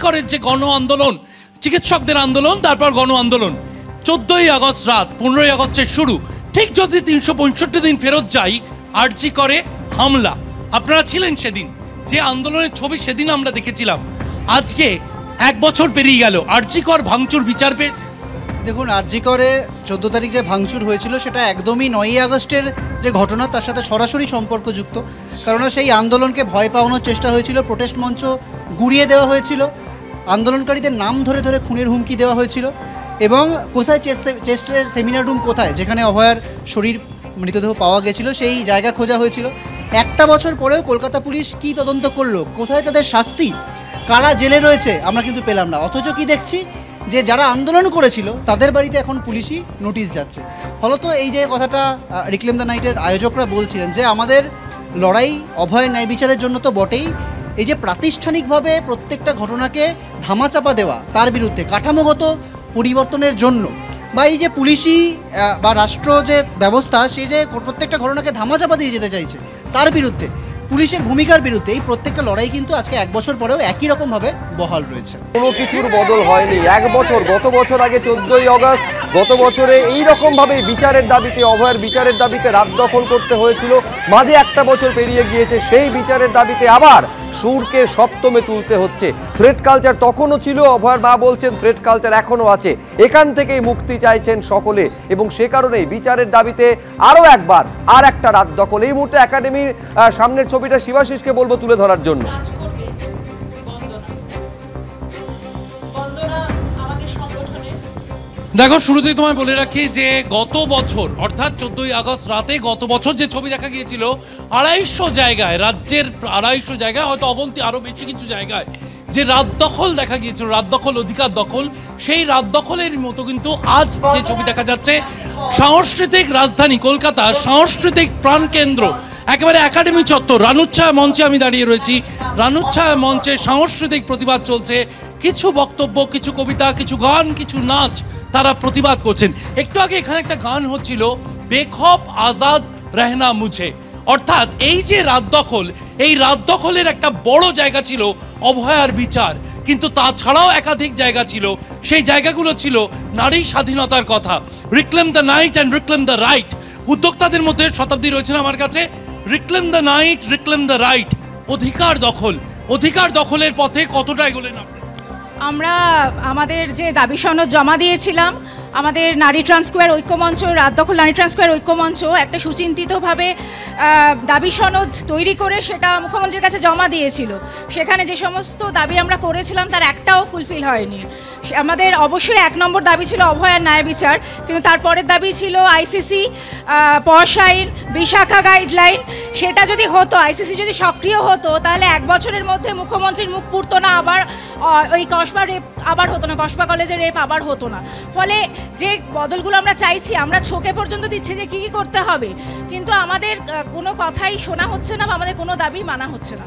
করের যে গণ আন্দোলন, চিকিৎসকদের আন্দোলন, তারপর গণ আন্দোলন, 14ই আগস্ট রাত, 15ই আগস্টের শুরু, ঠিক যদি 365 দিন ফেরত যাই, আরজি করে হামলা। আপনারা ছিলেন সেদিন, যে আন্দোলনের ছবি সেদিন আমরা দেখেছিলাম। আজকে 1 বছর পেরিয়ে গেল, আরজি কর ভাঙচুর বিচার পেয়েছে। দেখুন, আরজি করে 14 তারিখ যে ভাঙচুর হয়েছিল সেটা একদমই 9ই আগস্টের যে ঘটনা তার সাথে সরাসরি সম্পর্কযুক্ত। কারণ সেই আন্দোলনকে ভয় পাওয়ানোর চেষ্টা হয়েছিল, প্রোটেস্ট মঞ্চ গুড়িয়ে দেওয়া হয়েছিল, আন্দোলনকারীদের নাম ধরে ধরে খুনের হুমকি দেওয়া হয়েছিল। এবং কোথায় চেস্টের সেমিনার রুম কোথায়, যেখানে অভয়ার শরীর মৃতদেহ পাওয়া গেছিল, সেই জায়গা খোঁজা হয়েছিল। 1টা বছর পরেও কলকাতা পুলিশ কি তদন্ত করলো, কোথায় তাদের শাস্তি, কারা জেলে রয়েছে, আমরা কিন্তু পেলাম না। অথচ কি দেখছি, যে যারা আন্দোলন করেছিল তাদের বাড়িতে এখন পুলিশই নোটিশ যাচ্ছে। ফলত এই যে কথাটা রিক্লেম দ্য নাইটের আয়োজকরা বলছিলেন, যে আমাদের লড়াই অভয় ন্যায় বিচারের জন্য তো বটেই, এই যে প্রাতিষ্ঠানিকভাবে প্রত্যেকটা ঘটনাকে ধামাচাপা দেওয়া, তার বিরুদ্ধে কাঠামোগত পরিবর্তনের জন্য, বা এই যে পুলিশি বা রাষ্ট্র যে ব্যবস্থা, সে যে প্রত্যেকটা ঘটনাকে ধামাচাপা দিয়ে যেতে চাইছে, তার বিরুদ্ধে, পুলিশের ভূমিকার বিরুদ্ধে এই প্রত্যেকটা লড়াই কিন্তু আজকে 1 বছর পরেও একই রকমভাবে বহাল রয়েছে। কোনো কিছুর বদল হয়নি। 1 বছর, গত বছর আগে 14ই আগস্ট, গত বছরে এই রকমভাবে বিচারের দাবিতে, অভয়ের বিচারের দাবিতে রাত দখল করতে হয়েছিল। মাঝে 1টা বছর পেরিয়ে গিয়েছে, সেই বিচারের দাবিতে আবার সুরকে সপ্তমে তুলতে হচ্ছে। থ্রেড কালচার তখনও ছিল, অভয়ের মা বলছেন থ্রেড কালচার এখনও আছে। এখান থেকেই মুক্তি চাইছেন সকলে, এবং সে কারণেই বিচারের দাবিতে আরও একবার আর একটা রাত দখল। এই মুহূর্তে একাডেমির সামনের ছবিটা শিবাশিসকে বলবো তুলে ধরার জন্য। দেখো, শুরুতেই তোমায় বলে রাখি যে গত বছর অর্থাৎ 14ই আগস্ট রাতে গত বছর যে ছবি দেখা গিয়েছিল, 250 জায়গায়, রাজ্যের 250 জায়গায়, হয়তো অগন্তি আরো বেশি কিছু জায়গায় যে রাত দখল দেখা গিয়েছিল, রাত দখল, অধিকার দখল, সেই রাত দখলের মতো কিন্তু আজ যে ছবি দেখা যাচ্ছে, সাংস্কৃতিক রাজধানী কলকাতা, সাংস্কৃতিক প্রাণকেন্দ্র, একেবারে একাডেমি চত্বর, রানুচ্ছায়া মঞ্চে আমি দাঁড়িয়ে রয়েছি। রানুচ্ছায়া মঞ্চে সাংস্কৃতিক প্রতিবাদ চলছে, কিছু বক্তব্য, কিছু কবিতা, কিছু গান, কিছু নাচ, তারা প্রতিবাদ করছেন। একটু আগে এখানে একটা গান হচ্ছিল, বেখপ আজাদ রহনা মুঝে, অর্থাৎ এই যে রাত দখল, এই রাত দখলের একটা বড় জায়গা ছিল অভয়ার বিচার, কিন্তু তাছাড়াও একাধিক জায়গা ছিল, সেই জায়গাগুলো ছিল নারী স্বাধীনতার কথা। Reclaim the night and reclaim the right, উদ্যোক্তাদের মধ্যে শতাব্দী রয়েছেন আমার কাছে। Reclaim the night, reclaim the right, অধিকার দখল, অধিকার দখলের পথে কতটা এগোলেন আপনি? আমরা আমাদের যে দাবি সনদ জমা দিয়েছিলাম, আমাদের নারী ট্রান্সস্কোয়ার ঐক্যমঞ্চ, রাত দখল নারী ট্রান্সস্কোয়ার ঐক্যমঞ্চ একটা সুচিন্তিতভাবে দাবি সনদ তৈরি করে সেটা মুখ্যমন্ত্রীর কাছে জমা দিয়েছিল। সেখানে যে সমস্ত দাবি আমরা করেছিলাম তার একটাও ফুলফিল হয়নি। আমাদের অবশ্যই 1 নম্বর দাবি ছিল অভয়ার ন্যায় বিচার, কিন্তু তারপরের দাবি ছিল আইসিসি, পশ আইন, বিশাখা গাইডলাইন। সেটা যদি হতো, আইসিসি যদি সক্রিয় হতো, তাহলে 1 বছরের মধ্যে মুখ্যমন্ত্রীর মুখ পুড়তো না, আবার ওই কসবা রেপ আবার হতো না, কসবা কলেজের রেপ আবার হতো না। ফলে যে বদলগুলো আমরা চাইছি, আমরা ছোকে পর্যন্ত দিচ্ছি যে কী কী করতে হবে, কিন্তু আমাদের কোনো কথাই শোনা হচ্ছে না বা আমাদের কোনো দাবি মানা হচ্ছে না।